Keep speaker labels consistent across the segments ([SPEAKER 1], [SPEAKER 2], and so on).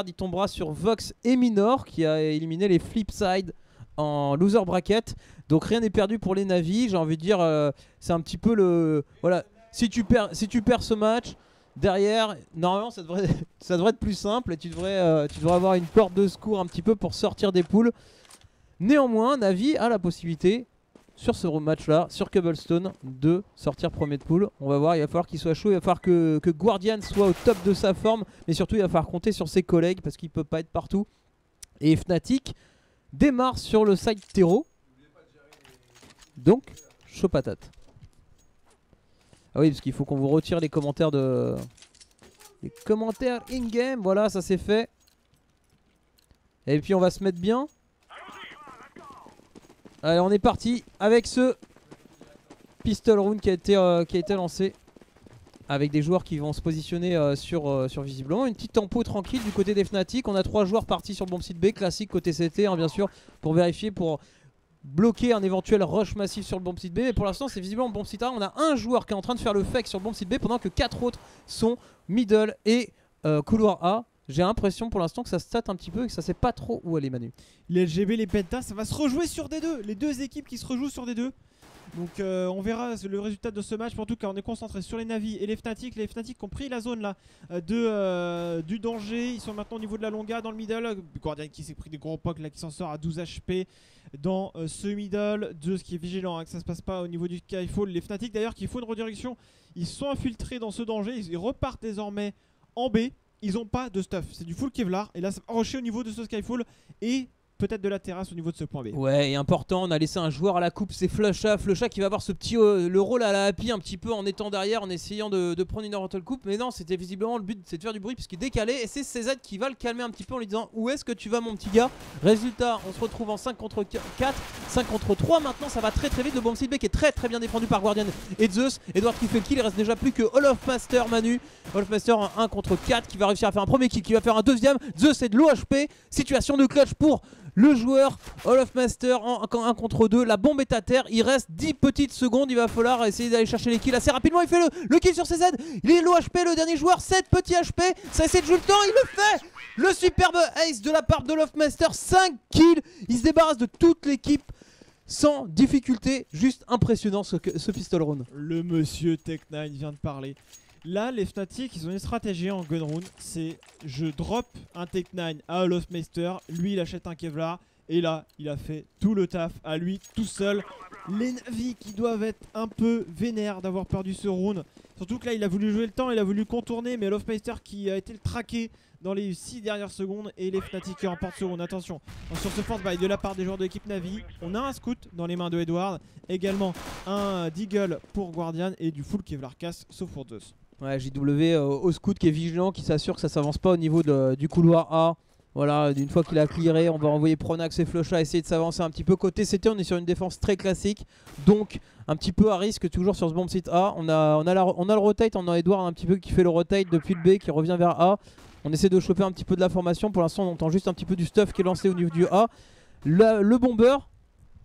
[SPEAKER 1] il tombera sur Vox et Minor qui a éliminé les Flipside en loser bracket. Donc rien n'est perdu pour les Navi. J'ai envie de dire, c'est un petit peu le... Voilà, si tu perds ce match, derrière, normalement ça devrait être plus simple et tu devrais avoir une corde de secours un petit peu pour sortir des poules. Néanmoins, Navi a la possibilité, sur ce match là, sur Cobblestone, de sortir premier de poule. On va voir, il va falloir qu'il soit chaud, il va falloir que Guardian soit au top de sa forme, mais surtout il va falloir compter sur ses collègues parce qu'il peut pas être partout. Et Fnatic démarre sur le side terreau, donc chaud patate. Ah oui, parce qu'il faut qu'on vous retire les commentaires in-game. Voilà, ça c'est fait. Et puis on va se mettre bien. Allez, on est parti avec ce pistol round qui a été lancé. Avec des joueurs qui vont se positionner sur visiblement une petite tempo tranquille du côté des Fnatic. On a 3 joueurs partis sur le bomb site B, classique côté CT hein, bien sûr, pour vérifier, pour bloquer un éventuel rush massif sur le bomb site B. Mais pour l'instant c'est visiblement le bomb site A. On a un joueur qui est en train de faire le fake sur le bomb site B pendant que 4 autres sont middle et couloir A. J'ai l'impression pour l'instant que ça stat un petit peu et que ça sait pas trop où aller Manu.
[SPEAKER 2] Les LGB, les Penta, ça va se rejouer sur D2. Les deux équipes qui se rejouent sur D2. Donc on verra le résultat de ce match. Mais en tout cas on est concentré sur les Navi et les Fnatic. Les Fnatic ont pris la zone là du danger. Ils sont maintenant au niveau de la longa dans le middle. Guardian qui s'est pris des gros pocs là, qui s'en sort à 12 HP dans ce middle. Zeus qui est vigilant hein, que ça se passe pas au niveau du Skyfall. Les Fnatic d'ailleurs qui font une redirection. Ils sont infiltrés dans ce danger. Ils repartent désormais en B. Ils ont pas de stuff, c'est du full Kevlar. Et là ça va rusher au niveau de ce Skyfall et peut-être de la terrasse au niveau de ce point B.
[SPEAKER 1] Ouais, et important, on a laissé un joueur à la coupe, c'est Flusha. Flusha qui va avoir ce petit le rôle à la happy un petit peu en étant derrière, en essayant de prendre une horizontal coupe. Mais non, c'était visiblement le but, c'est de faire du bruit puisqu'il décalait. Et c'est CZ qui va le calmer un petit peu en lui disant où est-ce que tu vas mon petit gars. Résultat, on se retrouve en 5 contre 4, 5 contre 3. Maintenant ça va très très vite. Le bomb site B qui est très bien défendu par Guardian et Zeus. Edward qui fait le kill, il reste déjà plus que All of Master Manu. All of Master en 1 contre 4 qui va réussir à faire un premier kill, qui va faire un deuxième. Zeus c'est de l'OHP, situation de clutch pour le joueur All of Master en 1 contre 2. La bombe est à terre, il reste 10 petites secondes. Il va falloir essayer d'aller chercher les kills assez rapidement. Il fait le kill sur CZ, il est l'OHP, le dernier joueur, 7 petits HP. Ça essaie de jouer le temps, il le fait. Le superbe ace de la part de All of Master, 5 kills. Il se débarrasse de toute l'équipe sans difficulté, juste impressionnant ce pistol round.
[SPEAKER 2] Le monsieur Tech9 vient de parler. Là, les Fnatic, ils ont une stratégie en gun round. C'est je drop un Tech9 à All of Master. Lui, il achète un Kevlar. Et là, il a fait tout le taf à lui, tout seul. Les Navi qui doivent être un peu vénères d'avoir perdu ce round. Surtout que là, il a voulu jouer le temps, il a voulu contourner. Mais All of Master qui a été le traqué dans les 6 dernières secondes. Et les Fnatic qui remportent ce round. Attention, sur ce force buy de la part des joueurs de l'équipe Navi, on a un scout dans les mains de Edward. Également un Deagle pour Guardian et du full Kevlar casse sauf pour Zeus.
[SPEAKER 1] Ouais, JW au scout qui est vigilant, qui s'assure que ça s'avance pas au niveau du couloir A. Voilà, une fois qu'il a clearé, on va envoyer Pronax et Flusha essayer de s'avancer un petit peu. Côté CT, on est sur une défense très classique, donc un petit peu à risque toujours sur ce bomb site A. On a le rotate, on a Edward un petit peu qui fait le rotate depuis le B, qui revient vers A. On essaie de choper un petit peu de la formation. Pour l'instant, on entend juste un petit peu du stuff qui est lancé au niveau du A. Le bomber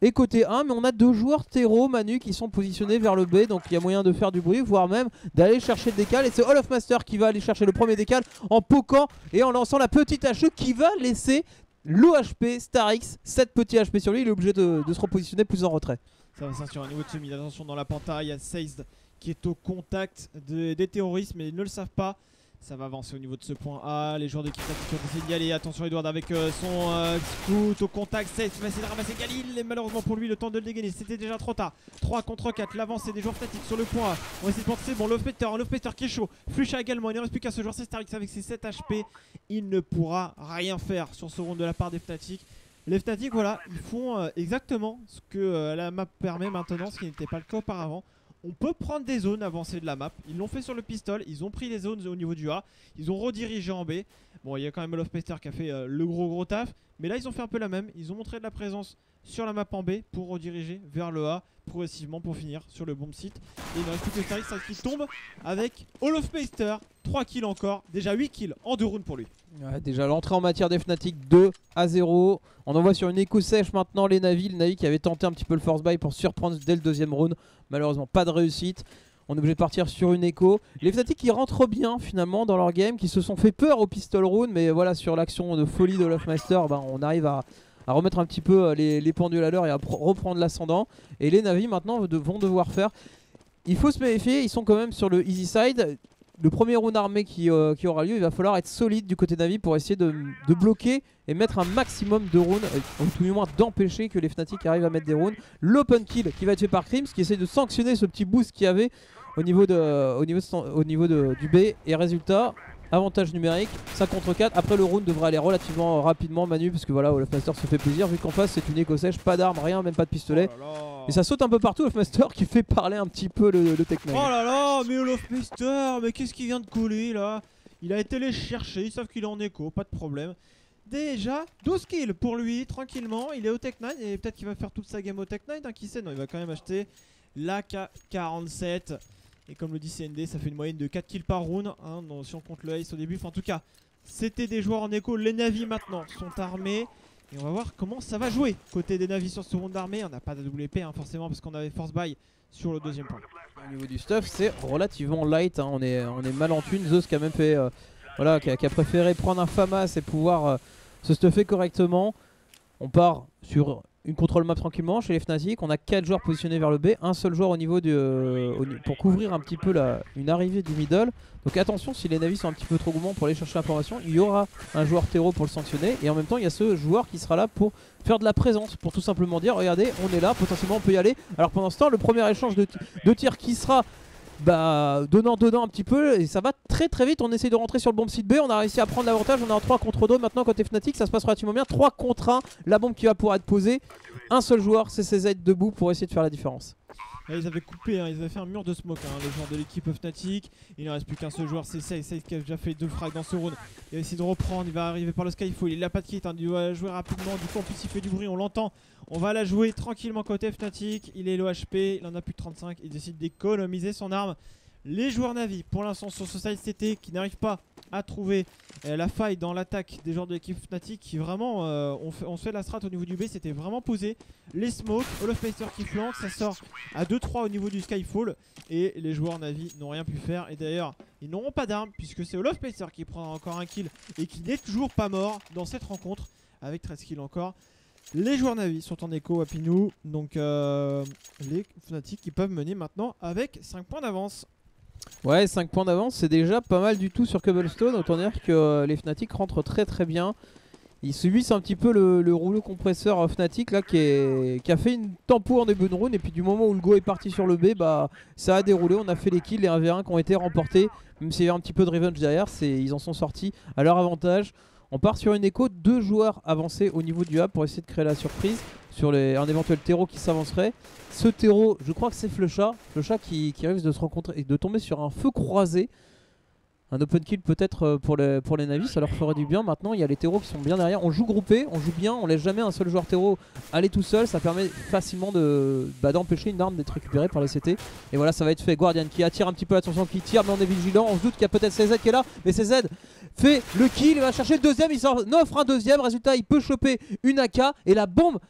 [SPEAKER 1] et côté 1, mais on a 2 joueurs terreau Manu qui sont positionnés vers le B, donc il y a moyen de faire du bruit, voire même d'aller chercher le décal. Et c'est All of Master qui va aller chercher le premier décal en poquant et en lançant la petite HE qui va laisser l'OHP StarX, 7 petits HP sur lui. Il est obligé de se repositionner plus en retrait.
[SPEAKER 2] Ça va sortir au niveau de semi. Attention dans la penta, il y a Seized qui est au contact des terroristes, mais ils ne le savent pas. Ça va avancer au niveau de ce point A. Les joueurs d'équipe qui ont essayé d'y aller. Attention Edward avec son scout au contact. Seized va essayer de ramasser Galil. Et malheureusement pour lui, le temps de le dégainer, c'était déjà trop tard. 3 contre 4. L'avancée des joueurs Fnatic sur le point A. On va essayer de penser. Bon, Lofpeter qui est chaud. Flusha également. Il ne reste plus qu'à ce joueur. C'est Starix avec ses 7 HP. Il ne pourra rien faire sur ce round de la part des Fnatic. Les Fnatic, voilà, ils font exactement ce que la map permet maintenant, ce qui n'était pas le cas auparavant. On peut prendre des zones avancées de la map. Ils l'ont fait sur le pistol. Ils ont pris les zones au niveau du A. Ils ont redirigé en B. Bon, il y a quand même All of Master qui a fait le gros taf. Mais là, ils ont fait un peu la même. Ils ont montré de la présence sur la map en B pour rediriger vers le A progressivement pour finir sur le bomb site. Et il ne reste plus que Starix qui tombe avec All of Master. 3 kills encore. Déjà 8 kills en 2 rounds pour lui.
[SPEAKER 1] Ouais, déjà l'entrée en matière des Fnatic 2-0. On envoie sur une écho sèche maintenant les Navi. Le Navi qui avait tenté un petit peu le force buy pour surprendre dès le deuxième round. Malheureusement pas de réussite. On est obligé de partir sur une écho. Les Fnatic qui rentrent bien finalement dans leur game, qui se sont fait peur au pistol round, mais voilà, sur l'action de folie de Lofmeister, on arrive à remettre un petit peu les pendules à l'heure et à reprendre l'ascendant. Et les Navi maintenant vont devoir faire. Il faut se méfier, ils sont quand même sur le easy side. Le premier round armé qui aura lieu, il va falloir être solide du côté Navi pour essayer de bloquer et mettre un maximum de rounds, ou tout du moins d'empêcher que les Fnatic arrivent à mettre des rounds. L'open kill qui va être fait par Crims, qui essaie de sanctionner ce petit boost qu'il y avait au niveau du B. Et résultat, avantage numérique, 5 contre 4. Après le round devrait aller relativement rapidement, Manu, parce que voilà, Olofmaster se fait plaisir, vu qu'en face c'est une éco sèche, pas d'armes, rien, même pas de pistolet.
[SPEAKER 2] Oh là là.
[SPEAKER 1] Et ça saute un peu partout, Olofmaster qui fait parler un petit peu le Tech9.
[SPEAKER 2] Oh là là, mais Olofmeister, mais qu'est-ce qu'il vient de coller là? Il a été les chercher, ils savent qu'il est en écho, pas de problème. Déjà, 12 kills pour lui, tranquillement, il est au Tech9 et peut-être qu'il va faire toute sa game au Tech9, hein, qui sait, non, il va quand même acheter l'AK-47. Et comme le dit CND, ça fait une moyenne de 4 kills par round, hein, non, si on compte le ace au début. Enfin, en tout cas, c'était des joueurs en écho. Les Navi maintenant sont armés. Et on va voir comment ça va jouer. Côté des Navi sur ce round d'armée, on n'a pas de WP hein, forcément parce qu'on avait force buy sur le deuxième point.
[SPEAKER 1] Au niveau du stuff, c'est relativement light, hein. On est mal en thune. Zeus qui a même fait, voilà, qui a préféré prendre un FAMAS et pouvoir se stuffer correctement. On part sur une contrôle map tranquillement chez les Fnatic. On a 4 joueurs positionnés vers le B, un seul joueur au niveau pour couvrir un petit peu une arrivée du middle. Donc attention, si les Navis sont un petit peu trop gourmands pour aller chercher l'information, il y aura un joueur terreau pour le sanctionner. Et en même temps, il y a ce joueur qui sera là pour faire de la présence, pour tout simplement dire regardez, on est là, potentiellement on peut y aller. Alors pendant ce temps, le premier échange de tir qui sera donnant un petit peu, et ça va très très vite. On essaie de rentrer sur le bomb site B, on a réussi à prendre l'avantage, on est en 3 contre 2 maintenant côté Fnatic, ça se passe relativement bien. 3 contre 1, la bombe qui va pouvoir être posée, un seul joueur, c'est CZ debout pour essayer de faire la différence.
[SPEAKER 2] Là, ils avaient coupé, hein, ils avaient fait un mur de smoke, hein, les joueurs de l'équipe Fnatic. Il ne reste plus qu'un seul joueur, c'est Saïs qui a déjà fait 2 frags dans ce round. Il va essayer de reprendre, il va arriver par le Skyfall, il n'a pas de kit, hein, il doit jouer rapidement. Du coup en plus il fait du bruit, on l'entend. On va la jouer tranquillement côté Fnatic, il est low HP, il en a plus de 35, il décide d'économiser son arme. Les joueurs Navi pour l'instant sur ce side CT qui n'arrivent pas à trouver la faille dans l'attaque des joueurs de l'équipe Fnatic qui vraiment on se fait la strat au niveau du B, c'était vraiment posé. Les smokes, Olofmeister qui flanque, ça sort à 2-3 au niveau du Skyfall et les joueurs Navi n'ont rien pu faire. Et d'ailleurs ils n'auront pas d'armes puisque c'est Olofmeister qui prend encore un kill et qui n'est toujours pas mort dans cette rencontre avec 13 kills encore. Les joueurs Navi sont en écho à Pinou, donc les Fnatic qui peuvent mener maintenant avec 5 points d'avance.
[SPEAKER 1] Ouais, 5 points d'avance, c'est déjà pas mal du tout sur Cobblestone. Autant dire que les Fnatic rentrent très très bien. Ils subissent un petit peu le rouleau compresseur Fnatic là, qui a fait une tempo en début de round. Et puis du moment où le go est parti sur le B, ça a déroulé. On a fait les kills, les 1v1 qui ont été remportés. Même s'il y a un petit peu de revenge derrière, ils en sont sortis à leur avantage. On part sur une écho, 2 joueurs avancés au niveau du hub pour essayer de créer la surprise sur un éventuel terreau qui s'avancerait. Ce terreau, je crois que c'est Flusha qui risque de se rencontrer et de tomber sur un feu croisé. Un open kill peut-être pour les Navis, ça leur ferait du bien. Maintenant il y a les terreaux qui sont bien derrière. On joue groupé, on joue bien, on laisse jamais un seul joueur terreau aller tout seul. Ça permet facilement d'empêcher une arme d'être récupérée par les CT. Et voilà, ça va être fait. Guardian qui attire un petit peu l'attention, qui tire, mais on est vigilant. On se doute qu'il y a peut-être CZ qui est là, mais CZ fait le kill, il va chercher le deuxième, il s'en offre un deuxième. Résultat, il peut choper une AK et la bombe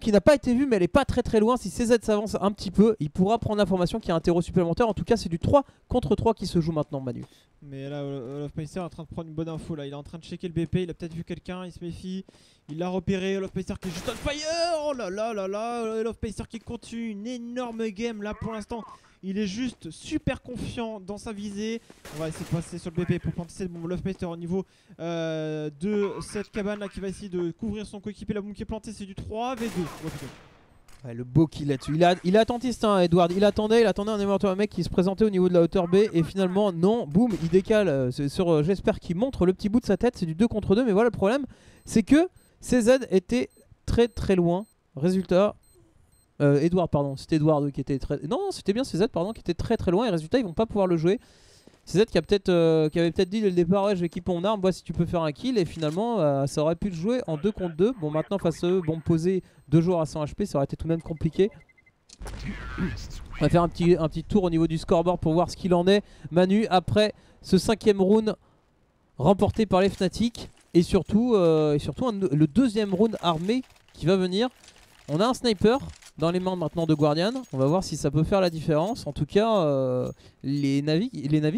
[SPEAKER 1] qui n'a pas été vue, mais elle est pas très très loin. Si CZ s'avance un petit peu, il pourra prendre l'information qu'il y a un terreau supplémentaire. En tout cas, c'est du 3 contre 3 qui se joue maintenant, Manu.
[SPEAKER 2] Mais là, Olofmeister est en train de prendre une bonne info là. Il est en train de checker le BP, il a peut-être vu quelqu'un, il se méfie. Il l'a repéré, Olofmeister qui est juste on fire. Oh là là là là, Olofmeister qui continue une énorme game là pour l'instant. Il est juste super confiant dans sa visée. On va essayer de passer sur le BP pour planter cette bombe. Olofmeister au niveau de cette cabane là qui va essayer de couvrir son coéquipier. La bombe qui est plantée, c'est du 3v2.
[SPEAKER 1] Ouais, le beau kill là-dessus. Il est attentiste, hein, Edward. Il attendait un éventuel mec qui se présentait au niveau de la hauteur B. Et finalement, non, boum, il décale sur j'espère qu'il montre le petit bout de sa tête. C'est du 2 contre 2. Mais voilà, le problème, c'est que CZ était très très loin. Résultat. Edward, pardon, c'était Edward qui était très. Non, c'était bien CZ, pardon, qui était très très loin. Et résultat, ils vont pas pouvoir le jouer. CZ qui avait peut-être dit dès le départ, ouais, je vais équiper mon arme, vois si tu peux faire un kill. Et finalement, ça aurait pu le jouer en 2 contre 2. Bon, maintenant, face à eux, bon, poser 2 joueurs à 100 HP, ça aurait été tout de même compliqué. On va faire un petit tour au niveau du scoreboard pour voir ce qu'il en est. Manu, après ce 5ème round remporté par les Fnatic. Et surtout le 2ème round armé qui va venir. On a un sniper dans les mains maintenant de Guardian. On va voir si ça peut faire la différence. En tout cas, les Navi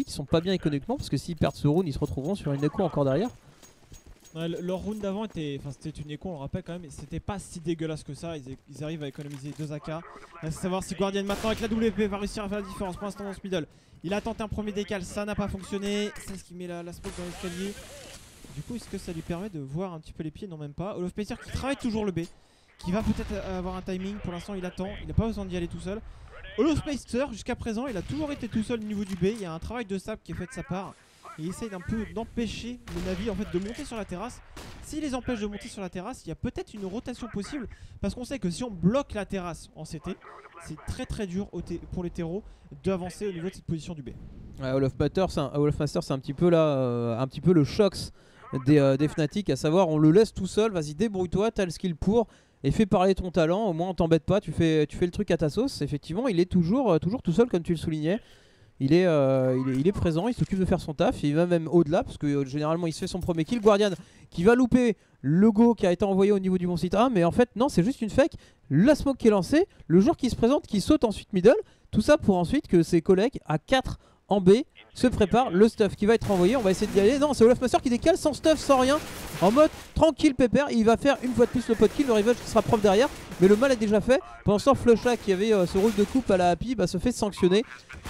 [SPEAKER 1] qui sont pas bien économiquement, parce que s'ils perdent ce round, ils se retrouveront sur une écho encore derrière.
[SPEAKER 2] Ouais, leur round d'avant c'était une écho, on le rappelle quand même, c'était pas si dégueulasse que ça. Ils arrivent à économiser 2 AK. Reste à savoir si Guardian maintenant avec la WP va réussir à faire la différence pour l'instant dans ce middle. Il a tenté un premier décal, ça n'a pas fonctionné. C'est ce qui met la smoke dans l'escalier. Du coup, est-ce que ça lui permet de voir un petit peu les pieds? Non, même pas. Olofspacer qui travaille toujours le B, qui va peut-être avoir un timing. Pour l'instant, il attend, il n'a pas besoin d'y aller tout seul. Olofspacer, jusqu'à présent, il a toujours été tout seul au niveau du B. Il y a un travail de sable qui est fait de sa part. Il essaye d'un peu d'empêcher les Navi en fait de monter sur la terrasse. S'il les empêche de monter sur la terrasse, il y a peut-être une rotation possible. Parce qu'on sait que si on bloque la terrasse en CT, c'est très dur pour les terreaux d'avancer au niveau de cette position du B.
[SPEAKER 1] Ouais, Olofspacer c'est un petit peu là, un petit peu le Shox des Fnatic, à savoir on le laisse tout seul, vas-y débrouille-toi, t'as le skill pour, et fais parler ton talent, au moins on t'embête pas, tu fais le truc à ta sauce. Effectivement, il est toujours tout seul comme tu le soulignais. Il est présent, il s'occupe de faire son taf, il va même au-delà parce que généralement il se fait son premier kill. Guardian qui va louper le go qui a été envoyé au niveau du bon site A, mais en fait non, c'est juste une fake. La smoke qui est lancée, le joueur qui se présente, qui saute ensuite middle, tout ça pour ensuite que ses collègues à 4 en B se préparent le stuff qui va être envoyé. On va essayer d'y aller. Non, c'est Olofspacer qui décale sans stuff, sans rien, en mode tranquille pépère. Il va faire une fois de plus le pot kill, le revenge qui sera propre derrière, mais le mal est déjà fait. Pendant ce temps, Flusha qui avait ce rôle de coupe à la happy se fait sanctionner.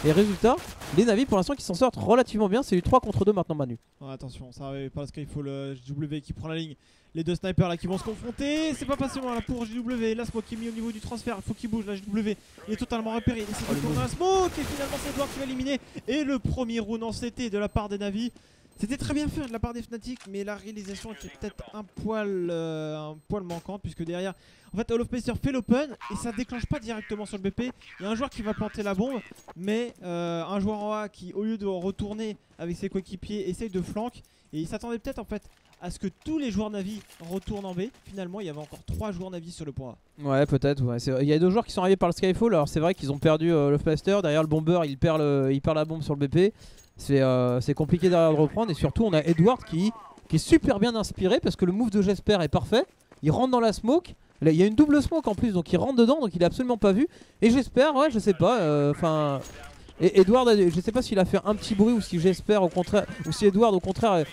[SPEAKER 1] Et résultat, les Navi pour l'instant qui s'en sortent relativement bien. C'est du 3 contre 2 maintenant, Manu.
[SPEAKER 2] Attention, ça arrive pas parce qu'il faut le JW qui prend la ligne. Les deux snipers là qui vont se confronter. C'est pas passé loin là pour JW. La smoke qui est mis au niveau du transfert. Il faut qu'il bouge. La JW il est totalement repéré. Il essaie de tourner la smoke. Et finalement c'est Edward qui va éliminer. Et le premier round en CT de la part des Navi. C'était très bien fait de la part des Fnatic, mais la réalisation était peut-être un poil manquante, puisque derrière, en fait, Olofspacer fait l'open et ça déclenche pas directement sur le BP. Il y a un joueur qui va planter la bombe, mais un joueur en A qui, au lieu de retourner avec ses coéquipiers, essaye de flank. Et il s'attendait peut-être en fait à ce que tous les joueurs Navi retournent en B. Finalement, il y avait encore 3 joueurs Navi sur le point A. Ouais,
[SPEAKER 1] peut-être. Ouais. Il y a 2 joueurs qui sont arrivés par le Skyfall. Alors c'est vrai qu'ils ont perdu Olofspacer. Derrière le bomber, il perd la bombe sur le BP. C'est compliqué derrière de reprendre. Et surtout, on a Edward qui est super bien inspiré parce que le move de Jesper est parfait. Il rentre dans la smoke. Là, il y a une double smoke en plus, donc il rentre dedans, donc il est absolument pas vu. Et Jesper, ouais, je sais pas. Et Edward, je sais pas s'il a fait un petit bruit ou si j'espère au contraire, ou si Edward au contraire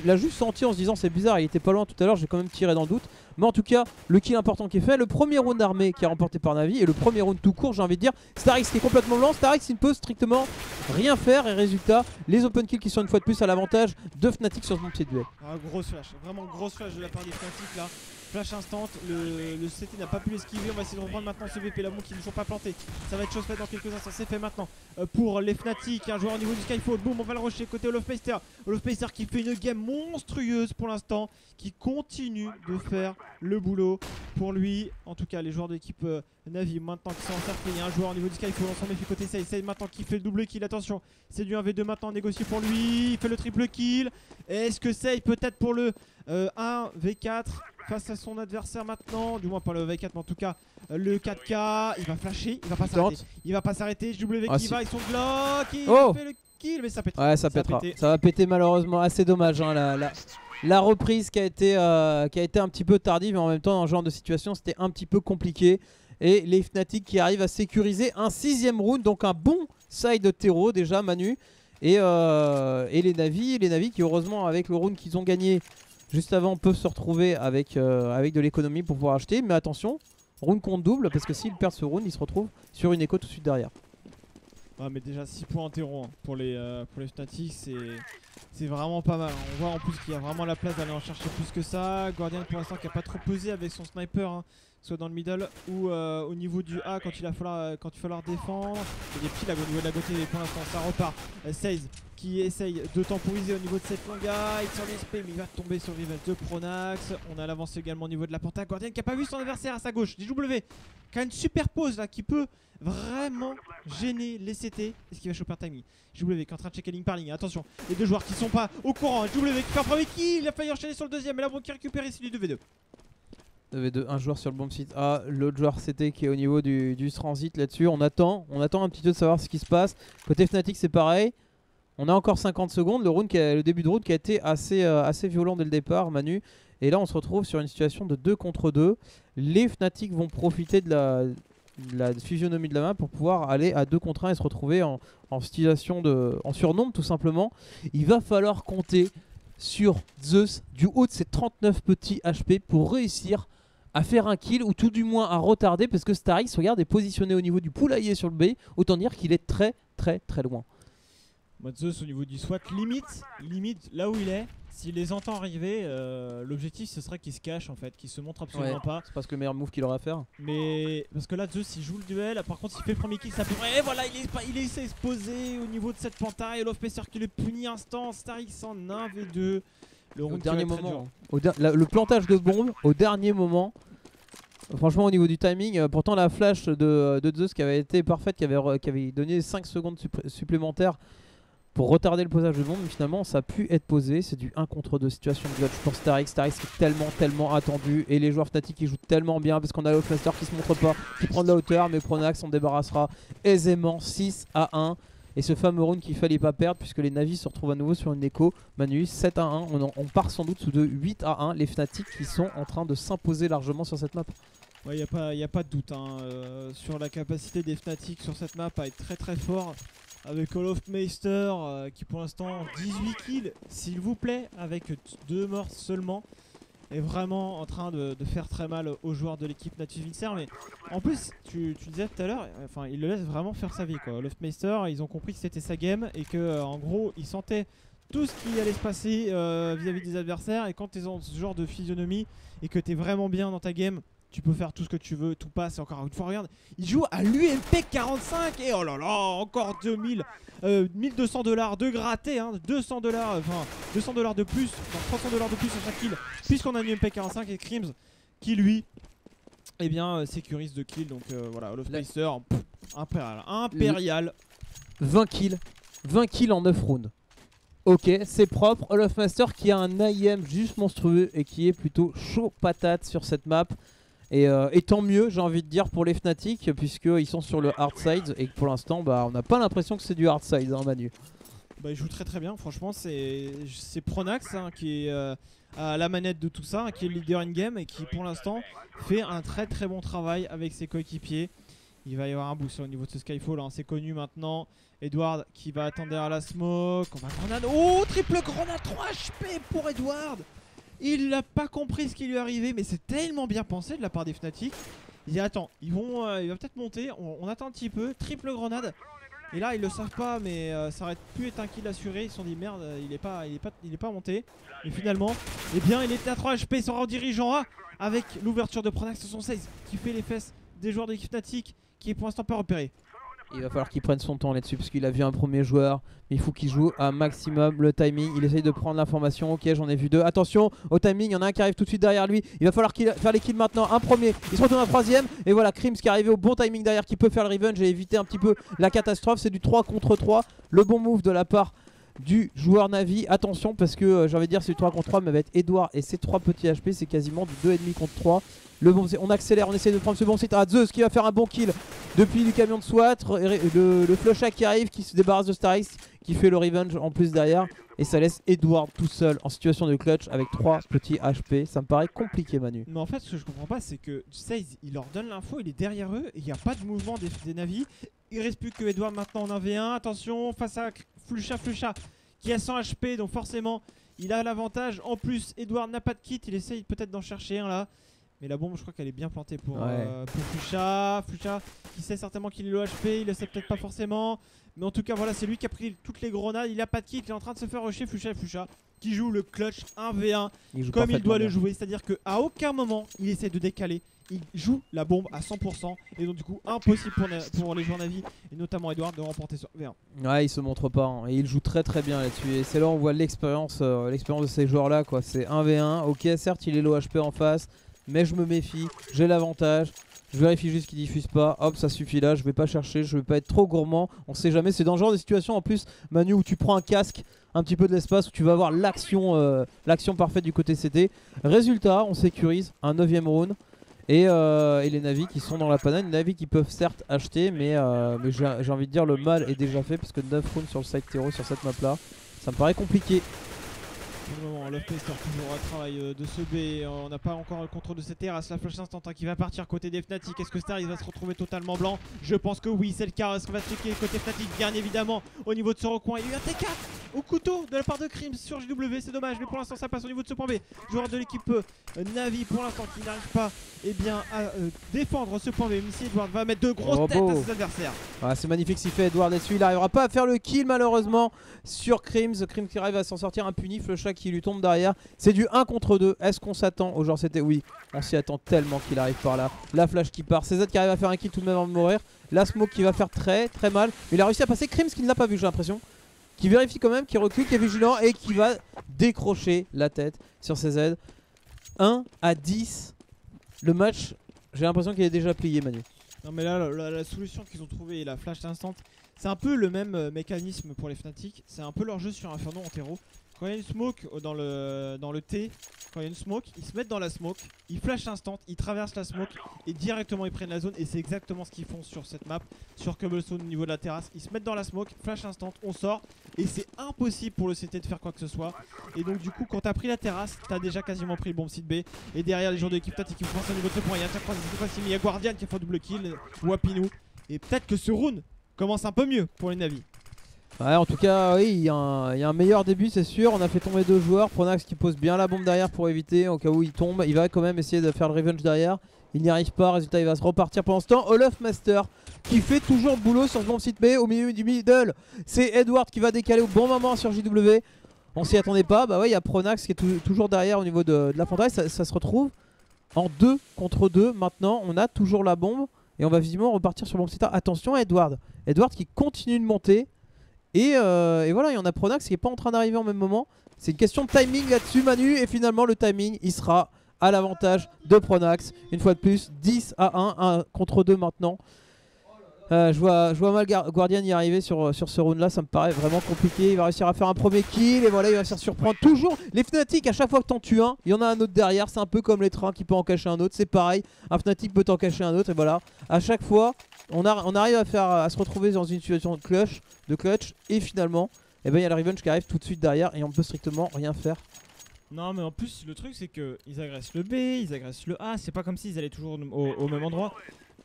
[SPEAKER 1] l'a juste senti en se disant c'est bizarre, il était pas loin tout à l'heure, j'ai quand même tiré dans le doute. Mais en tout cas, le kill important qui est fait, le premier round armé qui est remporté par Navi et le premier round tout court, j'ai envie de dire. Starix qui est complètement blanc, Starix il ne peut strictement rien faire et résultat, les open kills qui sont une fois de plus à l'avantage de Fnatic sur ce bon pied de duel.
[SPEAKER 2] Grosse flash, vraiment grosse flash de la part des Fnatic là. Flash instant, le CT n'a pas pu l'esquiver. On va essayer de reprendre maintenant ce VP, la bombe qui ne sont pas plantés. Ça va être chose faite dans quelques instants. C'est fait maintenant pour les Fnatic. Un joueur au niveau du Skyfall. Boum, on va le rusher côté Olofspacer. Olofspacer qui fait une game monstrueuse pour l'instant, qui continue de faire le boulot pour lui. En tout cas, les joueurs de l'équipe Navi maintenant qui sont encerclés. Il y a un joueur au niveau du Skyfall. On s'en méfie côté Sei. Sei maintenant qui fait le double kill. Attention, c'est du 1v2 maintenant négocié pour lui. Il fait le triple kill. Est-ce que Sei peut-être pour le 1v4 face à son adversaire maintenant, du moins pas le V4 mais en tout cas le 4K, il va flasher, il va pas s'arrêter. Il va pas s'arrêter, JW qui va avec son Glock, il fait le kill mais ça pète.
[SPEAKER 1] Ouais, ça pètera. Ça va péter malheureusement, assez dommage hein, la reprise qui a été un petit peu tardive, mais en même temps dans ce genre de situation c'était un petit peu compliqué. Et les Fnatic qui arrivent à sécuriser un 6ème round, donc un bon side de terreau déjà Manu. Et les Navi qui heureusement avec le round qu'ils ont gagné juste avant peuvent se retrouver avec de l'économie pour pouvoir acheter. Mais attention, round compte double parce que s'ils perdent ce round, ils se retrouvent sur une écho tout de suite derrière.
[SPEAKER 2] Ouais, mais déjà 6 points en terreau hein, pour les Fnatic, c'est vraiment pas mal. On voit en plus qu'il y a vraiment la place d'aller en chercher plus que ça. Guardian pour l'instant qui a pas trop pesé avec son sniper, hein, soit dans le middle ou au niveau du A quand il va falloir défendre. Il y a des petits là au niveau de la côté pour l'instant, ça repart. 16 qui essaye de temporiser au niveau de cette longa. Il sur l'SP mais il va tomber sur le rival de Pronax. On a l'avance également au niveau de la porta. Guardian qui a pas vu son adversaire à sa gauche. JW qui a une super pause là qui peut vraiment gêner les CT. Est-ce qu'il va choper un timing? JW qui est en train de checker ligne par ligne. Attention, les deux joueurs qui sont pas au courant. JW qui fait un premier kill. Il a failli enchaîner sur le deuxième. Et là, bon, qui récupère ici du 2v2.
[SPEAKER 1] 2v2, un joueur sur le bomb site A, l'autre joueur CT qui est au niveau du transit là-dessus. On attend un petit peu de savoir ce qui se passe. Côté Fnatic, c'est pareil. On a encore 50 secondes. Le début de round qui a été assez violent dès le départ, Manu. Et là, on se retrouve sur une situation de 2 contre 2. Les Fnatic vont profiter de la physionomie de la map pour pouvoir aller à 2 contre 1 et se retrouver en situation en surnombre tout simplement. Il va falloir compter sur Zeus du haut de ses 39 petits HP pour réussir à faire un kill ou tout du moins à retarder, parce que Starix, regarde, est positionné au niveau du poulailler sur le B. Autant dire qu'il est très loin.
[SPEAKER 2] Zeus au niveau du SWAT, limite là où il est, s'il les entend arriver, l'objectif ce serait qu'il se cache en fait, qu'il se montre absolument pas.
[SPEAKER 1] C'est parce que le meilleur move qu'il aura à faire.
[SPEAKER 2] Mais parce que là Zeus il joue le duel, par contre s'il fait le premier kill ça pourrait, et voilà il essaie de se poser au niveau de cette penta et Lofpacer qui le punit instant, Starix en 1v2.
[SPEAKER 1] Au dernier moment, le plantage de bombe au dernier moment. Franchement au niveau du timing, pourtant la flash de Zeus qui avait été parfaite, qui avait donné 5 secondes supplémentaires pour retarder le posage de bombe, mais finalement ça a pu être posé. C'est du 1 contre 2 situation de clutch pour Starix. Starix qui est tellement attendu, et les joueurs Fnatic qui jouent tellement bien parce qu'on a Lofmaster qui se montre pas, qui prend de la hauteur, mais Pronax s'en débarrassera aisément. 6-1. Et ce fameux round qu'il fallait pas perdre, puisque les Navis se retrouvent à nouveau sur une écho. Manu, 7-1, on part sans doute sous de 8-1. Les Fnatic qui sont en train de s'imposer largement sur cette map.
[SPEAKER 2] Ouais, y a pas de doute hein, sur la capacité des Fnatic sur cette map à être très fort. Avec Olofmeister qui pour l'instant 18 kills, s'il vous plaît, avec 2 morts seulement. Est vraiment en train de faire très mal aux joueurs de l'équipe Natus Vincer. Mais en plus, tu disais tout à l'heure, enfin, il le laisse vraiment faire sa vie quoi. Lofmeister, ils ont compris que c'était sa game et que en gros, ils sentaient tout ce qui allait se passer vis-à-vis des adversaires. Et quand tu es dans ce genre de physionomie et que tu es vraiment bien dans ta game, tu peux faire tout ce que tu veux, tout passe. Et encore une fois, regarde, il joue à l'UMP 45 et oh là là, encore 2000, 1200 $ de gratté, hein, 200 $, enfin 200 $ de plus, enfin 300 $ de plus à chaque kill, puisqu'on a un UMP 45 et Crims qui lui, eh bien, sécurise 2 kills. Donc voilà, Olofmeister, impérial.
[SPEAKER 1] 20 kills en 9 rounds. Ok, c'est propre. Olofmaster qui a un AIM juste monstrueux et qui est plutôt chaud patate sur cette map. Et tant mieux, j'ai envie de dire, pour les Fnatic, puisqu'ils sont sur le hard side et que pour l'instant, bah, on n'a pas l'impression que c'est du hard side, hein, Manu.
[SPEAKER 2] Bah, il joue très bien, franchement, c'est Pronax hein, qui est à la manette de tout ça, hein, qui est le leader in-game et qui pour l'instant fait un très bon travail avec ses coéquipiers. Il va y avoir un boost au niveau de ce Skyfall, hein, c'est connu maintenant. Edward qui va attendre à la smoke, on va grenade, oh triple grenade, 3 HP pour Edward. Il n'a pas compris ce qui lui est arrivé, mais c'est tellement bien pensé de la part des Fnatic. Il dit attends, il va peut-être monter, on attend un petit peu, triple grenade. Et là ils le savent pas, mais ça aurait pu être un kill assuré. Ils se sont dit merde, il est pas monté. Et finalement, eh bien il était à 3 HP, il s'en redirige en A avec l'ouverture de Pronax 76 qui fait les fesses des joueurs de l'équipe Fnatic, qui est pour l'instant pas repéré.
[SPEAKER 1] Il va falloir qu'il prenne son temps là-dessus parce qu'il a vu un premier joueur, mais il faut qu'il joue à maximum le timing. Il essaye de prendre l'information. Ok, j'en ai vu 2. Attention au timing, il y en a un qui arrive tout de suite derrière lui. Il va falloir faire les kills maintenant. Un premier, il se retourne un troisième. Et voilà, Crims qui est arrivé au bon timing derrière, qui peut faire le revenge et éviter un petit peu la catastrophe. C'est du 3 contre 3. Le bon move de la part du joueur Navi. Attention parce que j'ai envie de dire c'est du 3 contre 3, mais avec Edouard et ses 3 petits HP, c'est quasiment du 2,5 contre 3. On accélère, on essaie de prendre ce bon site. Ah, Zeus qui va faire un bon kill depuis le camion de SWAT. Le Flusha qui arrive, qui se débarrasse de Starix, qui fait le revenge en plus derrière. Et ça laisse Edward tout seul en situation de clutch avec 3 petits HP. Ça me paraît compliqué, Manu.
[SPEAKER 2] Mais en fait, ce que je comprends pas, c'est que Seize il leur donne l'info, il est derrière eux et il n'y a pas de mouvement des Navis. Il reste plus que Edward maintenant en 1v1. Attention, face à Flusha qui a 100 HP, donc forcément il a l'avantage. En plus, Edward n'a pas de kit, il essaye peut-être d'en chercher un là. Mais la bombe, je crois qu'elle est bien plantée pour Flusha. Flusha qui sait certainement qu'il est low HP, il le sait peut-être pas forcément. Mais en tout cas, voilà, c'est lui qui a pris toutes les grenades. Il a pas de kit, il est en train de se faire rusher. Flusha qui joue le clutch 1v1 comme il doit le jouer. C'est-à-dire qu'à aucun moment il essaie de décaler. Il joue la bombe à 100%. Et donc, du coup, impossible pour les joueurs Navi, et notamment Edward, de remporter ce V1.
[SPEAKER 1] Ouais, il se montre pas. Hein. Et il joue très bien là-dessus. Et c'est là où on voit l'expérience de ces joueurs-là. C'est 1v1. Ok, certes, il est low HP en face. Mais je me méfie, j'ai l'avantage. Je vérifie juste qu'il diffuse pas. Hop, ça suffit là. Je vais pas chercher, je vais pas être trop gourmand. On sait jamais, c'est dans ce genre de situation en plus, Manu, où tu prends un casque, un petit peu de l'espace, où tu vas avoir l'action parfaite du côté CT. Résultat, on sécurise un 9ème round. Et les Navis qui sont dans la panade. Les Navis qui peuvent certes acheter, mais j'ai envie de dire le mal est déjà fait. Parce que 9 rounds sur le side terreau sur cette map là, ça me paraît compliqué.
[SPEAKER 2] Pour le moment, Love Pester toujours à travail de ce B. On n'a pas encore le contrôle de cette terrasse. La flash instant qui va partir côté des Fnatic. Est-ce que Star il va se retrouver totalement blanc? Je pense que oui, c'est le cas. Est-ce qu'on va checker côté Fnatic? Bien évidemment, au niveau de ce recoin, il y a eu un T4 au couteau de la part de Crims sur JW. C'est dommage, mais pour l'instant, ça passe au niveau de ce point B. Joueur de l'équipe Navi pour l'instant qui n'arrive pas à défendre ce point B. Même si Edward va mettre de grosses têtes à ses adversaires.
[SPEAKER 1] Ah, c'est magnifique s'il fait Edward là-dessus. Il n'arrivera pas à faire le kill malheureusement sur Crims. Crims qui arrive à s'en sortir impuni. Flusha qui lui tombe derrière. C'est du 1 contre 2. Est-ce qu'on s'attend au genre c'était? Oui, on s'y attend tellement qu'il arrive par là. La flash qui part. CZ qui arrive à faire un kill tout de même avant de mourir. La smoke qui va faire très très mal. Mais il a réussi à passer. Crims qui ne l'a pas vu, j'ai l'impression. Qui vérifie quand même, qui recule, qui est vigilant et qui va décrocher la tête sur CZ. 1 à 10. Le match, j'ai l'impression qu'il est déjà plié, Manu.
[SPEAKER 2] Non mais là la solution qu'ils ont trouvée, la flash instant, c'est un peu le même mécanisme pour les Fnatic. C'est un peu leur jeu sur Inferno en terreau. Quand il y a une smoke dans le T, quand il y a une smoke, ils se mettent dans la smoke, ils flash instant, ils traversent la smoke et directement ils prennent la zone. Et c'est exactement ce qu'ils font sur cette map, sur Cobblestone au niveau de la terrasse. Ils se mettent dans la smoke, flash instant, on sort et c'est impossible pour le CT de faire quoi que ce soit. Et donc du coup quand t'as pris la terrasse, t'as déjà quasiment pris le bon site B. Et derrière les joueurs de l'équipe Fnatic qui pensent au niveau de ce point, il y a un croisé cette fois-ci, mais il y a Guardian qui a fait un double kill, Wapinou. Et peut-être que ce round commence un peu mieux pour les Navi.
[SPEAKER 1] Ouais, en tout cas, oui, il y a un meilleur début, c'est sûr. On a fait tomber 2 joueurs. Pronax qui pose bien la bombe derrière pour éviter, au cas où il tombe. Il va quand même essayer de faire le revenge derrière. Il n'y arrive pas. Résultat, il va se repartir pendant ce temps. Olaf Master qui fait toujours le boulot sur ce bon site B au milieu du middle. C'est Edward qui va décaler au bon moment sur JW. On s'y attendait pas. Bah ouais, il y a Pronax qui est toujours derrière au niveau de la fontaine. Ça se retrouve en 2 contre 2. Maintenant, on a toujours la bombe. Et on va visiblement repartir sur le bon site. Attention à Edward. Edward qui continue de monter. Et voilà, il y en a Pronax qui n'est pas en train d'arriver en même moment. C'est une question de timing là-dessus, Manu. Et finalement, le timing, il sera à l'avantage de Pronax. Une fois de plus, 10 à 1 contre 2 maintenant. Je vois mal Guardian y arriver sur ce round là, ça me paraît vraiment compliqué. Il va réussir à faire un premier kill et voilà, il va réussir à surprendre toujours les Fnatic. À chaque fois que t'en tues un, il y en a un autre derrière. C'est un peu comme les trains qui peut en cacher un autre, c'est pareil. Un Fnatic peut en cacher un autre et voilà. À chaque fois, on arrive à se retrouver dans une situation de clutch et finalement, eh ben, il y a le revenge qui arrive tout de suite derrière et on peut strictement rien faire.
[SPEAKER 2] Non mais en plus le truc c'est que ils agressent le B, ils agressent le A, c'est pas comme s'ils allaient toujours au même endroit.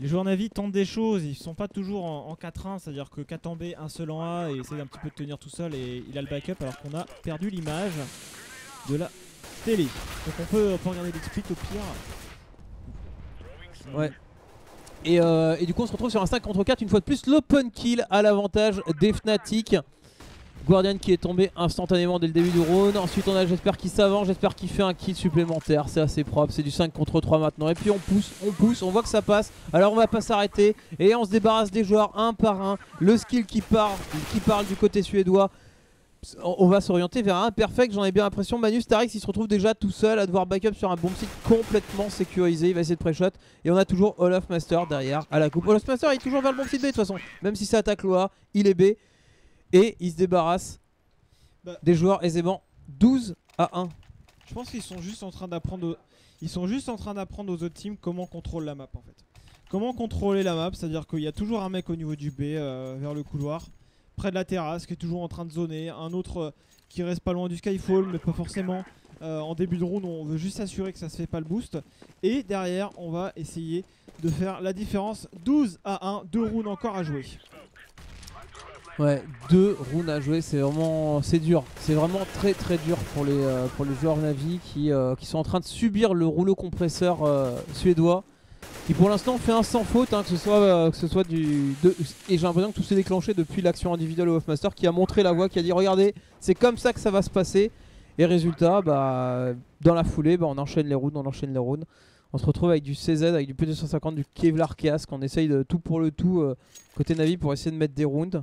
[SPEAKER 2] Les joueurs Navi tentent des choses, ils sont pas toujours en 4-1, c'est à dire que 4 en B, un seul en A et essaie d'un petit peu de tenir tout seul et il a le backup alors qu'on a perdu l'image de la télé. Donc on peut regarder l'explit au pire.
[SPEAKER 1] Ouais. Et du coup on se retrouve sur un 5 contre 4 une fois de plus, l'open kill à l'avantage des Fnatic. Guardian qui est tombé instantanément dès le début du round. Ensuite on a J'espère qui s'avance, J'espère qu'il fait un kill supplémentaire. C'est assez propre, c'est du 5 contre 3 maintenant. Et puis on pousse, on voit que ça passe. Alors on va pas s'arrêter et on se débarrasse des joueurs un par un. Le skill qui parle du côté suédois. On va s'orienter vers un perfect, j'en ai bien l'impression. Manu Starix il se retrouve déjà tout seul à devoir backup sur un bomb site complètement sécurisé. Il va essayer de pré-shot et on a toujours Olaf Master derrière à la coupe. Olaf Master il est toujours vers le bomb site B de toute façon. Même si ça attaque l'OA, il est B. Et il se débarrasse des joueurs aisément. 12 à 1.
[SPEAKER 2] Je pense qu'ils sont juste en train d'apprendre aux autres teams comment contrôler la map en fait. Comment contrôler la map, c'est-à-dire qu'il y a toujours un mec au niveau du B vers le couloir, près de la terrasse, qui est toujours en train de zoner, un autre qui reste pas loin du Skyfall, mais pas forcément. En début de round, on veut juste s'assurer que ça se fait pas le boost. Et derrière, on va essayer de faire la différence. 12 à 1, 2 rounds encore à jouer.
[SPEAKER 1] Ouais, 2 rounds à jouer, c'est dur. C'est vraiment très très dur pour les joueurs Navi qui sont en train de subir le rouleau compresseur suédois. Qui pour l'instant fait un sans faute, hein, que ce soit et j'ai l'impression que tout s'est déclenché depuis l'action individuelle of Master qui a montré la voie, qui a dit regardez, c'est comme ça que ça va se passer. Et résultat, dans la foulée, on enchaîne les rounds, On se retrouve avec du CZ, avec du P250, du Kevlar Casque. On essaye de tout pour le tout côté Navi pour essayer de mettre des rounds.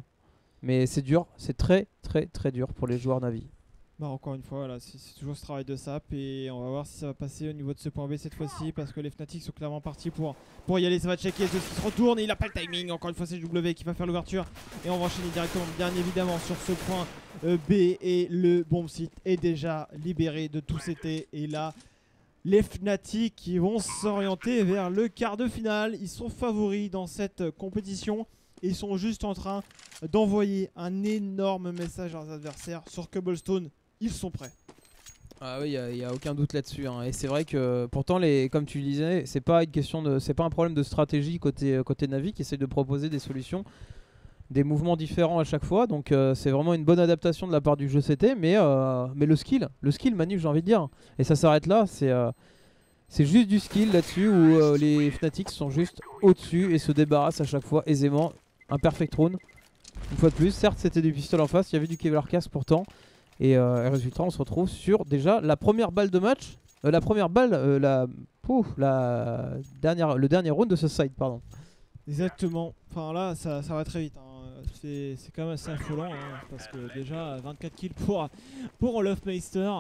[SPEAKER 1] Mais c'est dur, c'est très très très dur pour les joueurs Navi.
[SPEAKER 2] Encore une fois, voilà, c'est toujours ce travail de sap et on va voir si ça va passer au niveau de ce point B cette fois-ci parce que les Fnatic sont clairement partis pour y aller. Ça va checker, Zeus qui se retourne et il a pas le timing. Encore une fois, c'est JW qui va faire l'ouverture et on va enchaîner directement bien évidemment sur ce point B et le bomb site est déjà libéré de tout CT. Et là, les Fnatic qui vont s'orienter vers le quart de finale. Ils sont favoris dans cette compétition. Ils sont juste en train d'envoyer un énorme message à leurs adversaires sur Cobblestone. Ils sont prêts.
[SPEAKER 1] Ah oui, il y a aucun doute là-dessus, hein. Et c'est vrai que pourtant, comme tu le disais, c'est pas une question de, c'est pas un problème de stratégie côté Navi qui essaie de proposer des solutions, des mouvements différents à chaque fois. Donc c'est vraiment une bonne adaptation de la part du jeu CT, mais le skill Manu, j'ai envie de dire. Et ça s'arrête là. C'est juste du skill là-dessus où les Fnatic sont juste au-dessus et se débarrassent à chaque fois aisément. Un perfect round. Une fois de plus, certes c'était du pistolet en face, il y avait du Kevlar Cast pourtant. Et résultat, on se retrouve sur déjà la première balle de match. La première balle, le dernier round de ce side, pardon.
[SPEAKER 2] Exactement. Enfin là, ça va très vite, hein. C'est quand même assez affolant, hein, parce que déjà 24 kills pour Olofmeister.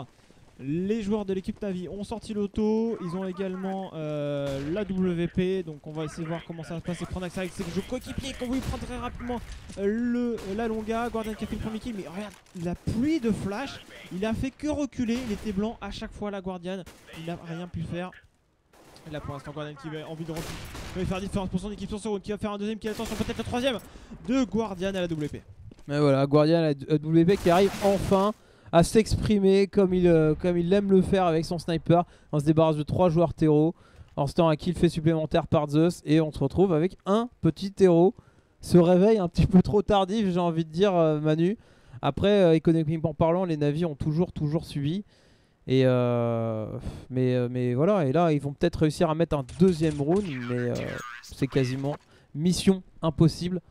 [SPEAKER 2] Les joueurs de l'équipe Navi ont sorti l'auto, ils ont également la WP, donc on va essayer de voir comment ça va se passer. Prendre accès avec ses jeux coéquipiers qu'on voulait prendre très rapidement la Longa. Guardian qui a fait le premier kill, mais regarde la pluie de flash, il a fait que reculer, il était blanc à chaque fois la Guardian, il n'a rien pu faire. Et là pour l'instant Guardian qui a envie de reculer, il va faire différence pour son équipe sur ce round, qui va faire un deuxième kill, attention peut-être le troisième de Guardian à la WP.
[SPEAKER 1] Mais voilà, Guardian à la WP qui arrive enfin à s'exprimer comme il aime le faire avec son sniper. On se débarrasse de 3 joueurs terreau. En ce temps, un kill fait supplémentaire par Zeus. Et on se retrouve avec un petit terreau. Se réveille un petit peu trop tardif, j'ai envie de dire, Manu. Après, économiquement parlant, les Navis ont toujours subi. Et mais voilà, et là, ils vont peut-être réussir à mettre un deuxième round. Mais c'est quasiment mission impossible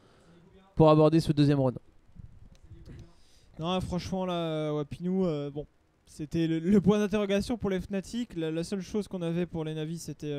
[SPEAKER 1] pour aborder ce deuxième round.
[SPEAKER 2] Non, franchement là, Wapinou, bon, c'était le point d'interrogation pour les Fnatic. La seule chose qu'on avait pour les Navis, c'était